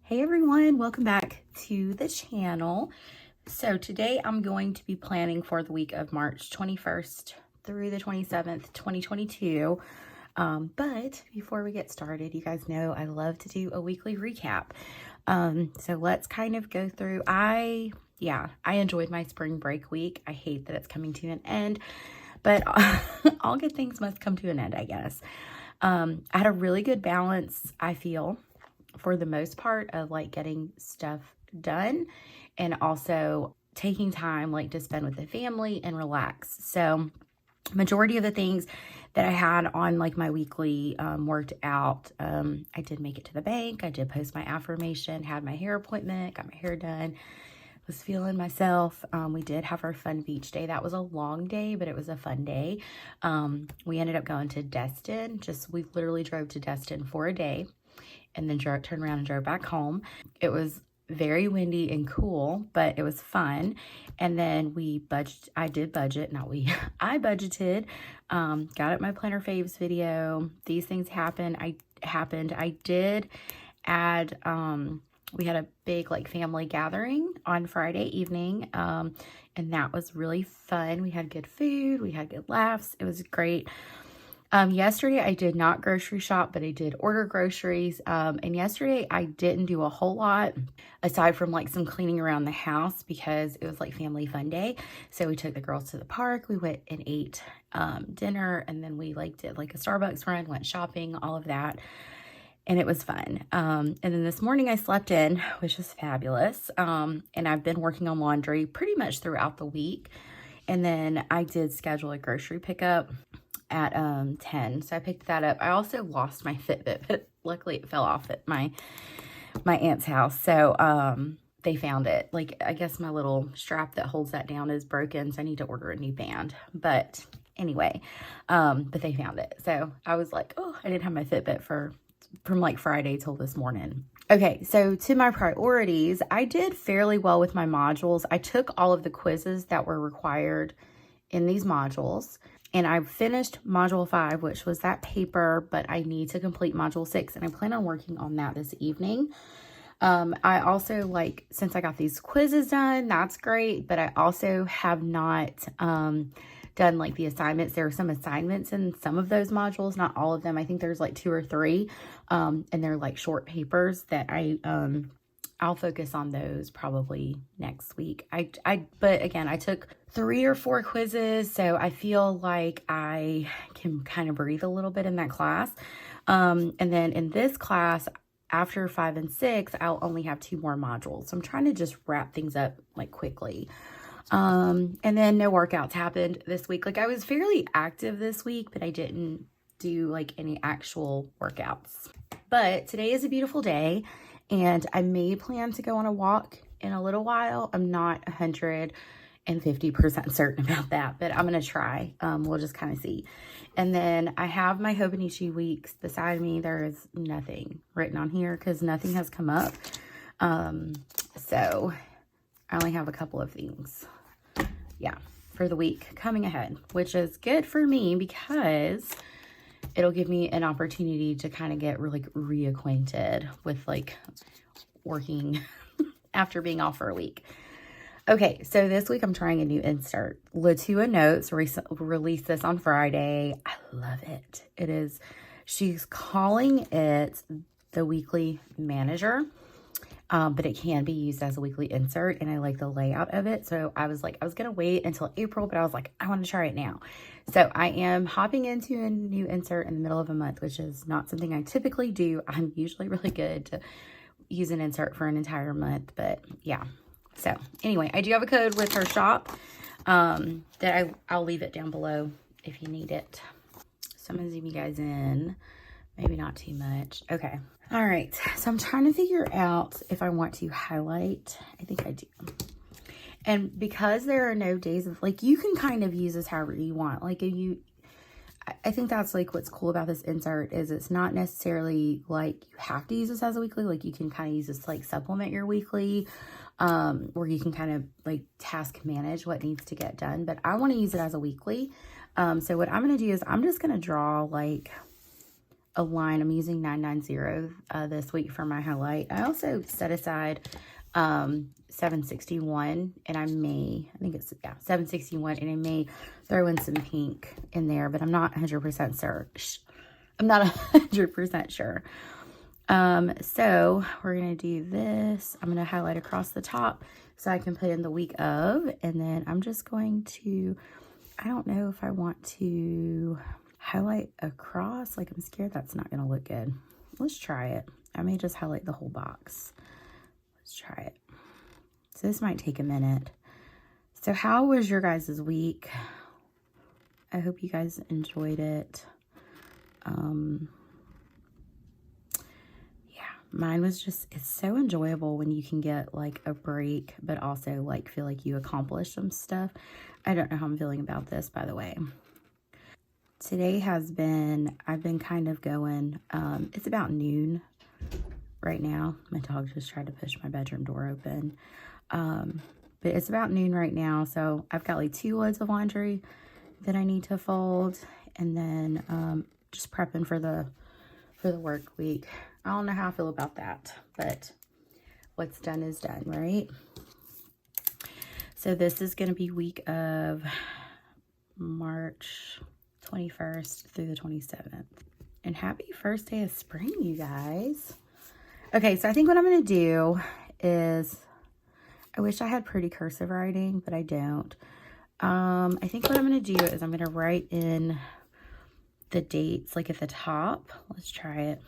Hey everyone, welcome back to the channel. So today I'm going to be planning for the week of March 21st through the 27th, 2022. But before we get started, you guys know I love to do a weekly recap. So let's kind of go through. I enjoyed my spring break week. I hate that it's coming to an end, but all good things must come to an end, I guess. I had a really good balance, I feel, for the most part, of like getting stuff done and also taking time like to spend with the family and relax. So majority of the things that I had on like my weekly worked out. I did make it to the bank. I did post my affirmation, had my hair appointment, got my hair done, was feeling myself. We did have our fun beach day. That was a long day, but it was a fun day. We ended up going to Destin. We literally drove to Destin for a day and then turned around and drove back home. It was very windy and cool, but it was fun. And then I budgeted, got up my planner faves video. These things happened. I did add, we had a big like family gathering on Friday evening. And that was really fun. We had good food. We had good laughs. It was great. Yesterday I did not grocery shop, but I did order groceries. And yesterday I didn't do a whole lot aside from like some cleaning around the house because it was like family fun day. So we took the girls to the park. We went and ate, dinner, and then we like did like a Starbucks run, went shopping, all of that. And it was fun. And then this morning I slept in, which was fabulous. And I've been working on laundry pretty much throughout the week. And then I did schedule a grocery pickup at 10. So I picked that up. I also lost my Fitbit, but luckily it fell off at my aunt's house. So they found it. Like, I guess my little strap that holds that down is broken, so I need to order a new band. But anyway, but they found it. So I was like, oh, I didn't have my Fitbit from like Friday till this morning. Okay, so to my priorities, I did fairly well with my modules. I took all of the quizzes that were required in these modules. And I finished module 5, which was that paper, but I need to complete module 6, and I plan on working on that this evening. I also, since I got these quizzes done, that's great, but I also have not done like the assignments. There are some assignments in some of those modules, not all of them. I think there's like 2 or 3, and they're like short papers that I'll focus on those probably next week. But again, I took 3 or 4 quizzes, so I feel like I can kind of breathe a little bit in that class. And then in this class, after 5 and 6, I'll only have 2 more modules. So I'm trying to just wrap things up like quickly. And then no workouts happened this week. Like, I was fairly active this week, but I didn't do like any actual workouts. But today is a beautiful day, and I may plan to go on a walk in a little while. I'm not 150% certain about that, but I'm going to try. We'll just kind of see. And then I have my Hobonichi weeks beside me. There is nothing written on here because nothing has come up. So I only have a couple of things. Yeah, for the week coming ahead, which is good for me because it'll give me an opportunity to kind of get really reacquainted with like working after being off for a week. Okay, so this week I'm trying a new insert. Latua Notes released this on Friday. I love it. She's calling it the weekly manager, but it can be used as a weekly insert, and I like the layout of it. So I was going to wait until April, but I was like, I want to try it now. So I am hopping into a new insert in the middle of a month, which is not something I typically do. I'm usually really good to use an insert for an entire month, but yeah. So anyway, I do have a code with her shop that I'll leave it down below if you need it. So I'm going to zoom you guys in. Maybe not too much. Okay. All right. So I'm trying to figure out if I want to highlight. I think I do. And because there are no days of, like, you can kind of use this however you want. Like, I think that's like what's cool about this insert is it's not necessarily like you have to use this as a weekly. Like, you can kind of use this to like supplement your weekly, where you can kind of like task manage what needs to get done. But I want to use it as a weekly. So what I'm going to do is I'm just going to draw like a line. I'm using 990 this week for my highlight. I also set aside 761, and I think it's, yeah, 761, and I may throw in some pink in there, but I'm not 100% sure. I'm not 100% sure. So we're going to do this. I'm going to highlight across the top so I can put in the week of, and then I'm just going to, I don't know if I want to highlight across. Like, I'm scared that's not going to look good. Let's try it. I may just highlight the whole box. Let's try it. So this might take a minute. So how was your guys' week? I hope you guys enjoyed it. Yeah, mine was just, it's so enjoyable when you can get like a break, but also like feel like you accomplished some stuff. I don't know how I'm feeling about this, by the way. Today has been, I've been kind of going, it's about noon right now. My dog just tried to push my bedroom door open. But it's about noon right now. So I've got like 2 loads of laundry that I need to fold, and then, just prepping for the work week. I don't know how I feel about that, but what's done is done, right? So this is going to be week of March 21st through the 27th. And happy first day of spring, you guys. Okay, so I think what I'm going to do is, I wish I had pretty cursive writing, but I don't. I think what I'm going to do is I'm going to write in the dates like at the top. Let's try it.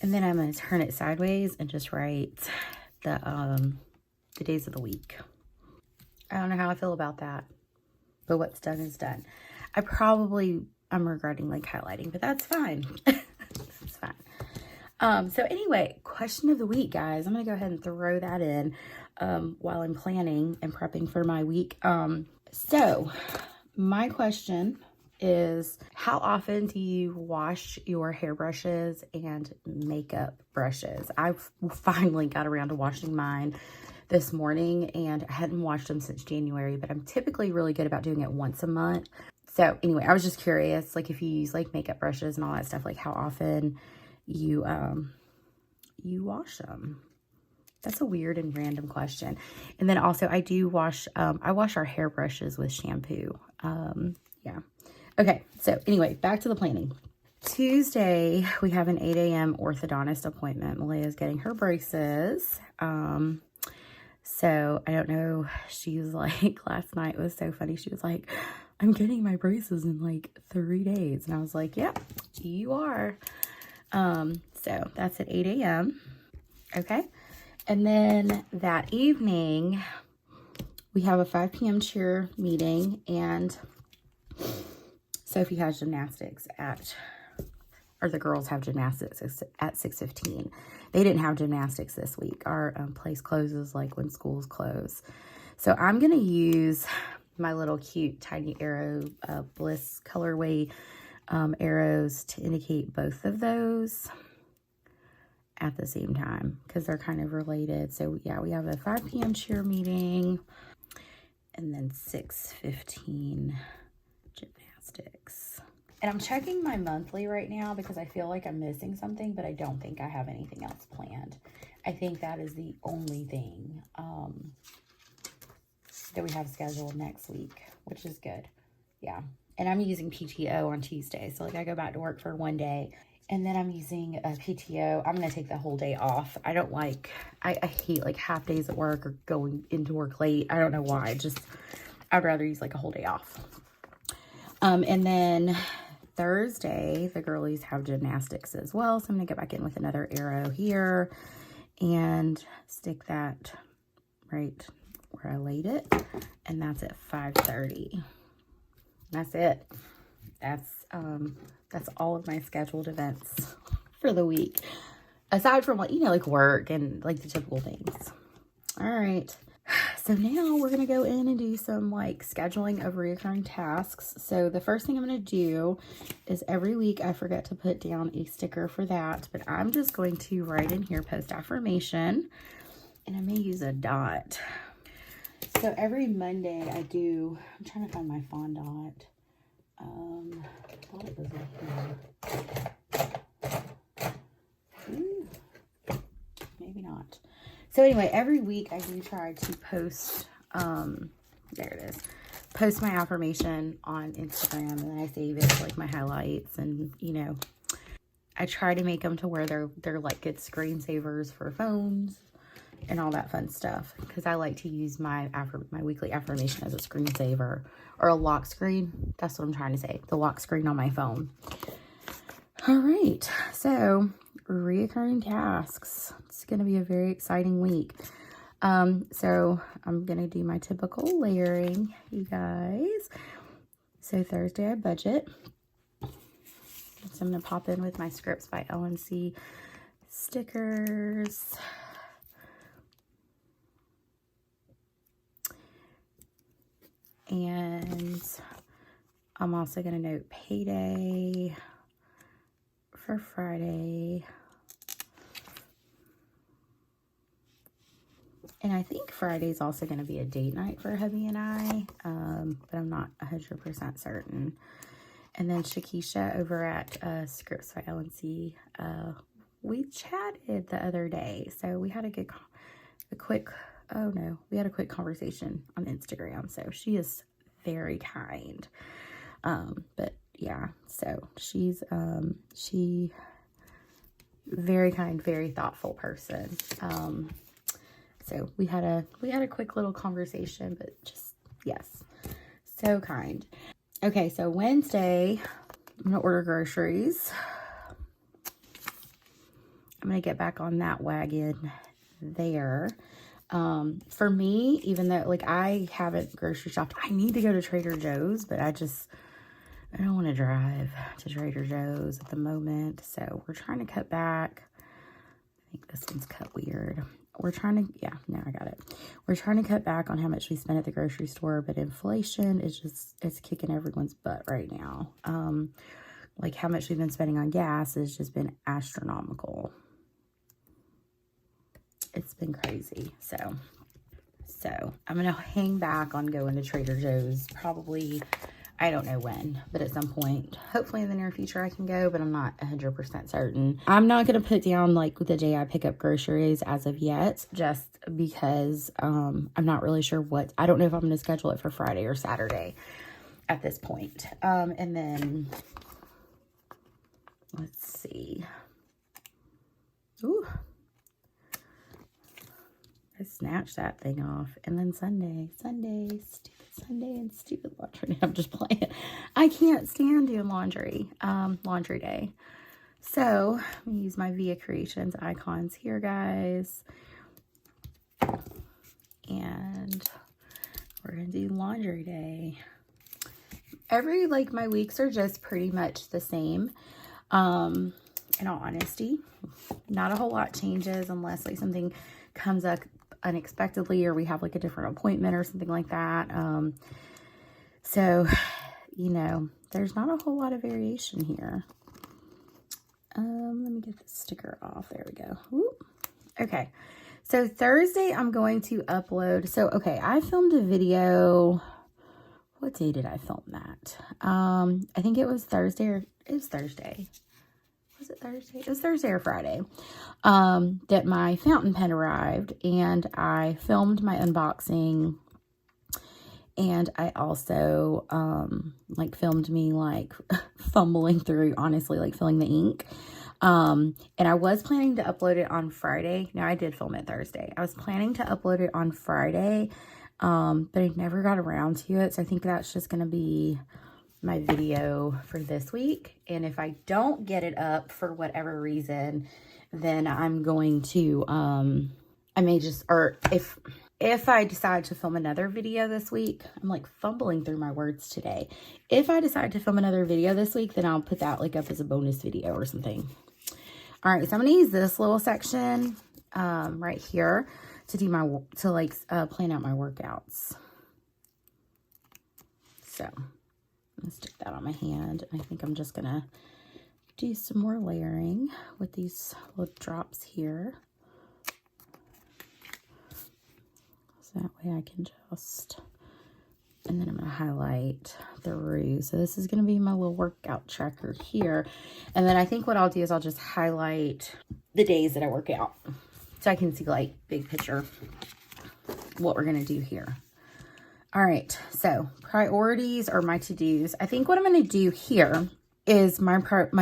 And then I'm going to turn it sideways and just write the days of the week. I don't know how I feel about that, but what's done is done. I'm regretting like highlighting, but that's fine. It's fine. So anyway, question of the week, guys. I'm going to go ahead and throw that in while I'm planning and prepping for my week. So my question is, how often do you wash your hairbrushes and makeup brushes? I've finally got around to washing mine this morning, and I hadn't washed them since January, but I'm typically really good about doing it once a month. So anyway, I was just curious, like if you use like makeup brushes and all that stuff, like how often you wash them. That's a weird and random question. And then also I do wash, I wash our hairbrushes with shampoo. Yeah. Okay. So anyway, back to the planning. Tuesday, we have an 8 a.m. orthodontist appointment. Malea's getting her braces. So I don't know. She was like, last night was so funny. She was like, I'm getting my braces in like 3 days. And I was like, yep, you are. So that's at 8 a.m. Okay. And then that evening, we have a 5 p.m. cheer meeting, and Sophie has gymnastics or the girls have gymnastics at 6:15. They didn't have gymnastics this week. Our place closes like when schools close. So I'm going to use my little cute tiny arrow Bliss colorway arrows to indicate both of those at the same time because they're kind of related. So yeah, we have a 5 p.m. cheer meeting and then 6:15 gymnastics. And I'm checking my monthly right now because I feel like I'm missing something, but I don't think I have anything else planned. I think that is the only thing that we have scheduled next week, which is good. Yeah. And I'm using PTO on Tuesday. So like I go back to work for 1 day and then I'm using a PTO. I'm going to take the whole day off. I don't like, I hate like half days at work or going into work late. I don't know why. I'd rather use like a whole day off. And then Thursday, the girlies have gymnastics as well. So I'm going to go back in with another arrow here and stick that right where I laid it. And that's at 5:30. That's it. That's all of my scheduled events for the week. Aside from like, like work and like the typical things. All right. So now we're going to go in and do some like scheduling of recurring tasks. So the first thing I'm going to do is every week I forget to put down a sticker for that, but I'm just going to write in here post affirmation, and I may use a dot. So every Monday I'm trying to find my fondant. I thought it was in here. Ooh, maybe not. So anyway, every week I do try to post, there it is, post my affirmation on Instagram, and then I save it to like my highlights, and you know, I try to make them to where they're like good screensavers for phones and all that fun stuff, because I like to use my weekly affirmation as a screensaver, or a lock screen. That's what I'm trying to say, the lock screen on my phone. All right, so reoccurring tasks. It's going to be a very exciting week. So I'm going to do my typical layering, you guys. So Thursday I budget. So I'm going to pop in with my Scripts by LNC stickers. And I'm also going to note payday for Friday. And I think Friday's also going to be a date night for hubby and I, but I'm not 100% certain. And then Shakisha over at Scripts by LNC, we chatted the other day. So we had a quick conversation on Instagram. So she is very kind. But yeah, so she's, she very kind, very thoughtful person. So we had a quick little conversation, but just, yes, so kind. Okay, so Wednesday, I'm going to order groceries. I'm going to get back on that wagon there. For me, even though, like, I haven't grocery shopped, I need to go to Trader Joe's, but I don't want to drive to Trader Joe's at the moment. So we're trying to cut back. I think this one's cut weird. We're trying to, yeah, no, I got it. We're trying to cut back on how much we spend at the grocery store, but inflation is just, it's kicking everyone's butt right now. Like how much we've been spending on gas has just been astronomical. It's been crazy. So I'm going to hang back on going to Trader Joe's probably, I don't know when, but at some point, hopefully in the near future I can go, but I'm not 100% certain. I'm not going to put down like the day I pick up groceries as of yet, just because I'm not really sure I don't know if I'm going to schedule it for Friday or Saturday at this point. And then, let's see. Ooh. I snatched that thing off. And then Sunday, stupid Sunday and stupid laundry. I'm just playing. I can't stand doing laundry day. So I'm gonna use my VeeaCreations icons here, guys. And we're gonna do laundry day. My weeks are just pretty much the same. In all honesty, not a whole lot changes unless like something comes up unexpectedly, or we have like a different appointment or something like that. So, you know, there's not a whole lot of variation here. Let me get this sticker off. There we go. Whoop. Okay. So Thursday I'm going to upload. So, okay, I filmed a video. What day did I film that? I think it was Thursday, or it was Thursday. Was it Thursday? It was Thursday or Friday, that my fountain pen arrived, and I filmed my unboxing, and I also, like filmed me like fumbling through, honestly, like filling the ink. And I was planning to upload it on Friday. No, I did film it Thursday. I was planning to upload it on Friday, but I never got around to it. So I think that's just going to be my video for this week. And if I don't get it up for whatever reason, then I'm going to, I may just, or if I decide to film another video this week, I'm like fumbling through my words today. If I decide to film another video this week, then I'll put that like up as a bonus video or something. All right, so I'm going to use this little section, right here to do plan out my workouts. So I'm going to stick that on my hand. I think I'm just going to do some more layering with these little drops here. So that way I can just And then I'm going to highlight through. So this is going to be my little workout tracker here. And then I think what I'll do is I'll just highlight the days that I work out. So I can see like big picture what we're going to do here. All right. So priorities are my to-dos. I think what I'm going to do here is my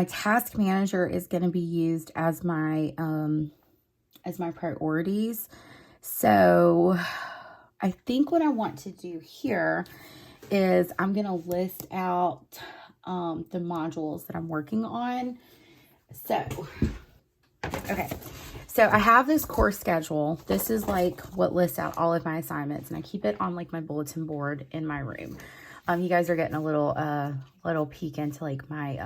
task manager is going to be used as my priorities. So I think what I want to do here is I'm going to list out the modules that I'm working on. So, okay. So I have this course schedule. This is like what lists out all of my assignments, and I keep it on like my bulletin board in my room. You guys are getting a little peek into like my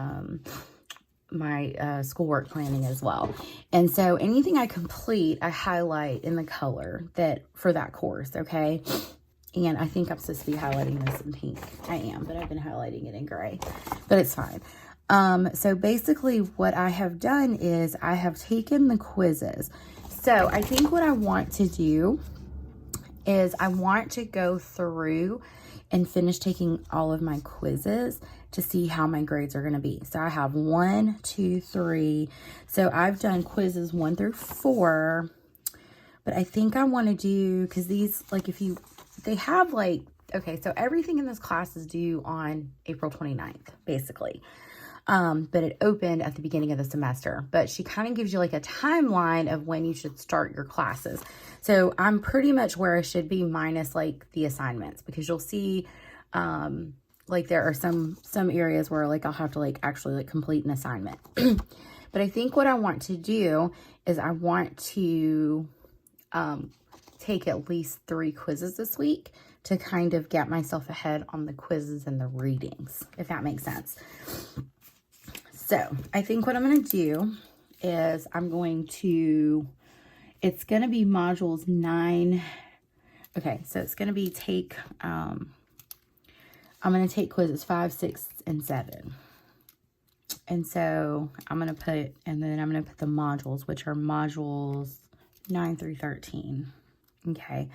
schoolwork planning as well. And so anything I complete, I highlight in the color that for that course, okay? And I think I'm supposed to be highlighting this in pink. I am, but I've been highlighting it in gray, but it's fine. So basically what I have done is I have taken the quizzes. So I think what I want to do is I want to go through and finish taking all of my quizzes to see how my grades are going to be. So I have 1, 2, 3. So I've done quizzes 1 through 4, but I think I want to do, because these, like they have like, okay, so everything in this class is due on April 29th, basically. But it opened at the beginning of the semester, but she kind of gives you like a timeline of when you should start your classes. So I'm pretty much where I should be minus like the assignments, because you'll see, like there are some areas where like I'll have to like actually like complete an assignment. But I think what I want to do is I want to, take at least 3 quizzes this week to kind of get myself ahead on the quizzes and the readings, if that makes sense. So I think what I'm going to do is it's going to be modules 9. Okay, so it's going to be I'm going to take quizzes 5, 6, and 7. And so I'm going to put the modules, which are modules 9 through 13. Okay.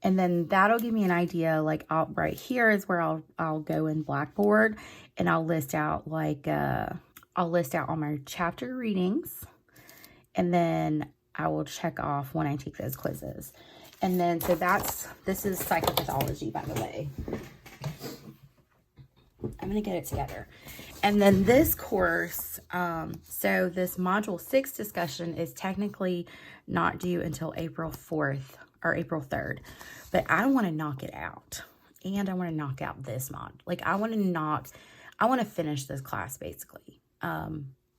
And then that'll give me an idea, like right here is where I'll go in Blackboard, and I'll list out all my chapter readings, and then I will check off when I take those quizzes. And then, so this is psychopathology, by the way. I'm going to get it together. And then this course, so this module 6 discussion is technically not due until April 4th or April 3rd, but I want to knock it out, and I want to knock out this mod. Like I want to finish this class basically.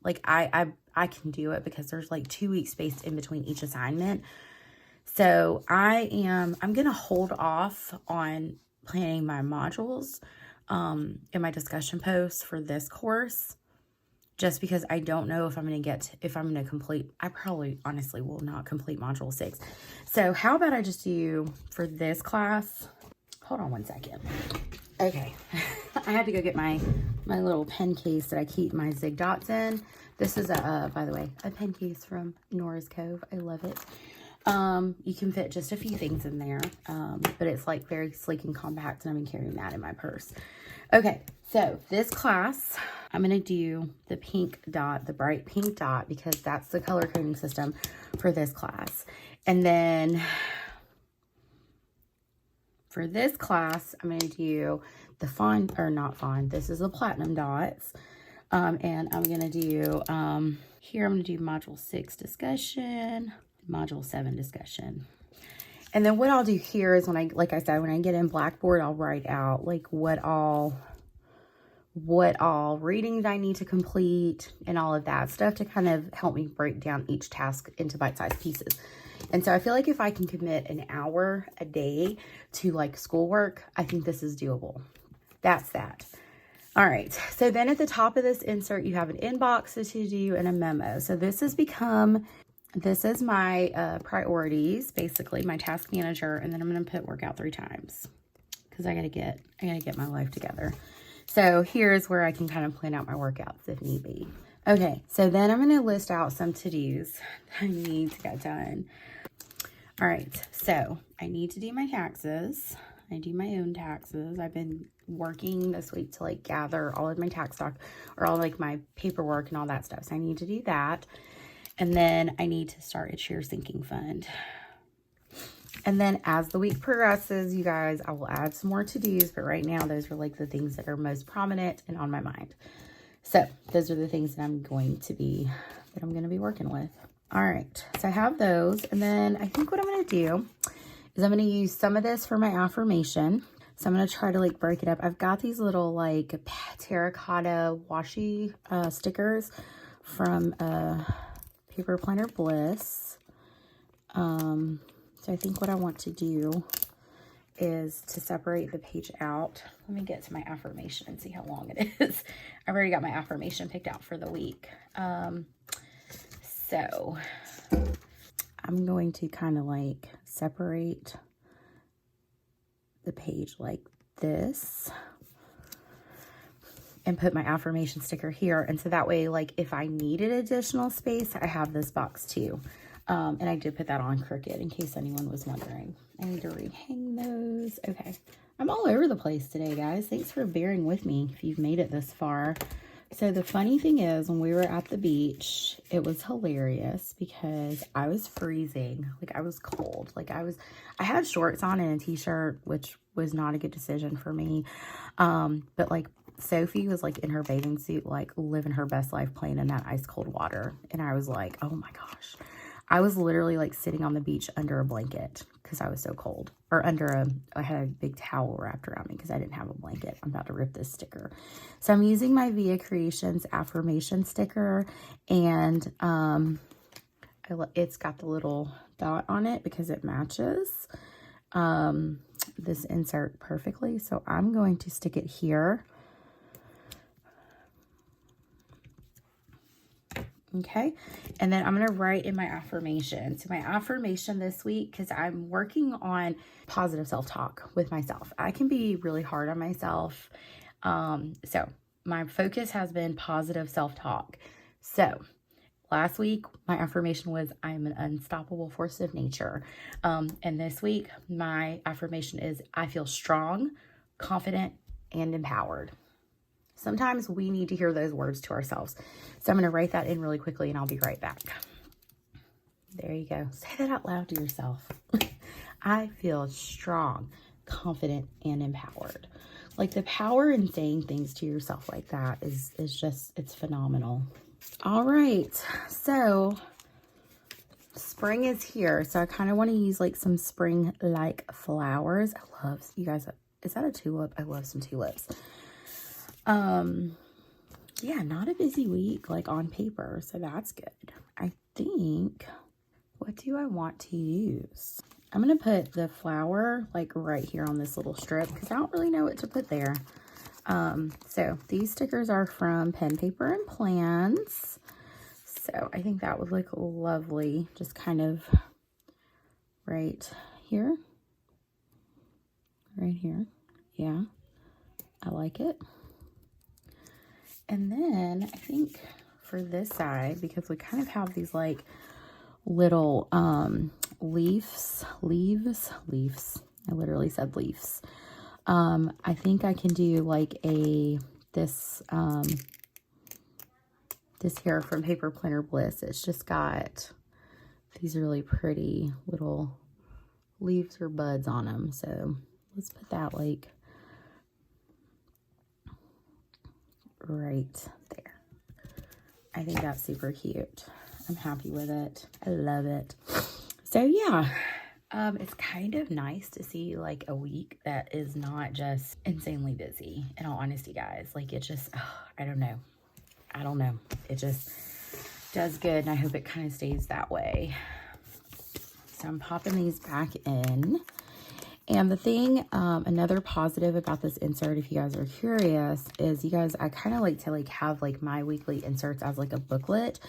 Like I can do it because there's like 2 weeks spaced in between each assignment. So I'm going to hold off on planning my modules, in my discussion posts for this course, just because I don't know if I'm going to complete, I probably honestly will not complete module 6. So how about I just do for this class, hold on one second. Okay. I had to go get my little pen case that I keep my Zig Dots in. This is by the way, a pen case from Nora's Cove. I love it. You can fit just a few things in there, but it's like very sleek and compact, and I've been carrying that in my purse. Okay, so this class, I'm going to do the pink dot, the bright pink dot, because that's the color coding system for this class. And then for this class, I'm going to do the fawn, or not fawn, this is the platinum dots. And I'm going to do, here I'm going to do module 6 discussion, module 7 discussion. And then what I'll do here is when I get in Blackboard, I'll write out like what all readings I need to complete and all of that stuff to kind of help me break down each task into bite-sized pieces. And so I feel like if I can commit an hour a day to like schoolwork, I think this is doable. That's that. All right. So then at the top of this insert, you have an inbox, a to-do, and a memo. So this is my priorities, basically my task manager. And then I'm going to put workout 3 times because I gotta get my life together. So here's where I can kind of plan out my workouts if need be. Okay, so then I'm going to list out some to-dos I need to get done. All right, so I need to do my taxes. I do my own taxes. I've been working this week to like gather all of my tax stock or all like my paperwork and all that stuff. So I need to do that. And then I need to start a cheer sinking fund. And then as the week progresses, you guys, I will add some more to-dos, but right now those are like the things that are most prominent and on my mind. So those are the things that I'm going to be working with. All right, so I have those. And then I think what I'm going to do is I'm going to use some of this for my affirmation. So I'm going to try to like break it up. I've got these little like terracotta washi stickers from Paper Planner Bliss. So I think what I want to do is to separate the page out. Let me get to my affirmation and see how long it is. I've already got my affirmation picked out for the week. So I'm going to kind of like separate the page like this and put my affirmation sticker here. And so that way, like if I needed additional space, I have this box too. And I did put that on crooked in case anyone was wondering. I need to rehang those. Okay. I'm all over the place today, guys. Thanks for bearing with me if you've made it this far. So the funny thing is, when we were at the beach, it was hilarious because I was freezing. Like I was cold. Like I had shorts on and a t-shirt, which was not a good decision for me. But like Sophie was like in her bathing suit, like living her best life playing in that ice cold water. And I was like, oh my gosh. I was literally like sitting on the beach under a blanket because I was so cold. Or I had a big towel wrapped around me because I didn't have a blanket. I'm about to rip this sticker. So I'm using my VeeaCreations affirmation sticker. And it's got the little dot on it because it matches this insert perfectly. So I'm going to stick it here. Okay, and then I'm going to write in my affirmation. So my affirmation this week, because I'm working on positive self-talk with myself. I can be really hard on myself. So my focus has been positive self-talk. So last week, my affirmation was, I'm an unstoppable force of nature. And this week, my affirmation is, I feel strong, confident, and empowered. Sometimes we need to hear those words to ourselves. So I'm going to write that in really quickly and I'll be right back. There you go. Say that out loud to yourself. I feel strong, confident, and empowered. Like the power in saying things to yourself like that is just, it's phenomenal. All right. So spring is here. So I kind of want to use like some spring-like flowers. I love, you guys, is that a tulip? I love some tulips. Yeah, not a busy week, like on paper, so that's good. I think, what do I want to use? I'm going to put the flower like right here on this little strip because I don't really know what to put there. So these stickers are from Pen, Paper, and Plans. So I think that would look lovely, just kind of right here. Right here. Yeah, I like it. And then I think for this side, because we kind of have these like little leaves. I literally said leaves. I think I can do like this here from Paper Planner Bliss. It's just got these really pretty little leaves or buds on them. So let's put that like right there. I think that's super cute. I'm happy with it. I love it. So yeah, it's kind of nice to see like a week that is not just insanely busy. In all honesty, guys, like it just, I don't know. It just does good, and I hope it kind of stays that way. So I'm popping these back in. And the thing, another positive about this insert, if you guys are curious, is you guys, I kind of like to like have like my weekly inserts as like a booklet.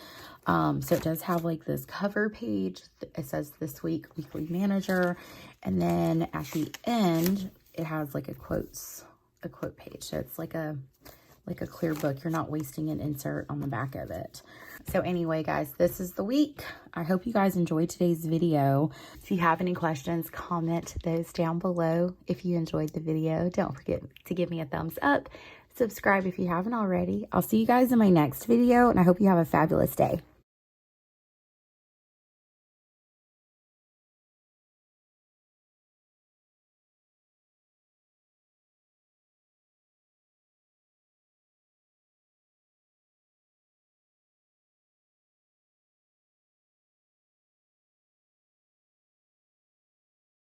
So it does have like this cover page. It says this week, weekly manager. And then at the end, it has like a quote page. So it's like like a clear book. You're not wasting an insert on the back of it. So anyway, guys, this is the week. I hope you guys enjoyed today's video. If you have any questions, comment those down below. If you enjoyed the video, don't forget to give me a thumbs up. Subscribe if you haven't already. I'll see you guys in my next video, and I hope you have a fabulous day.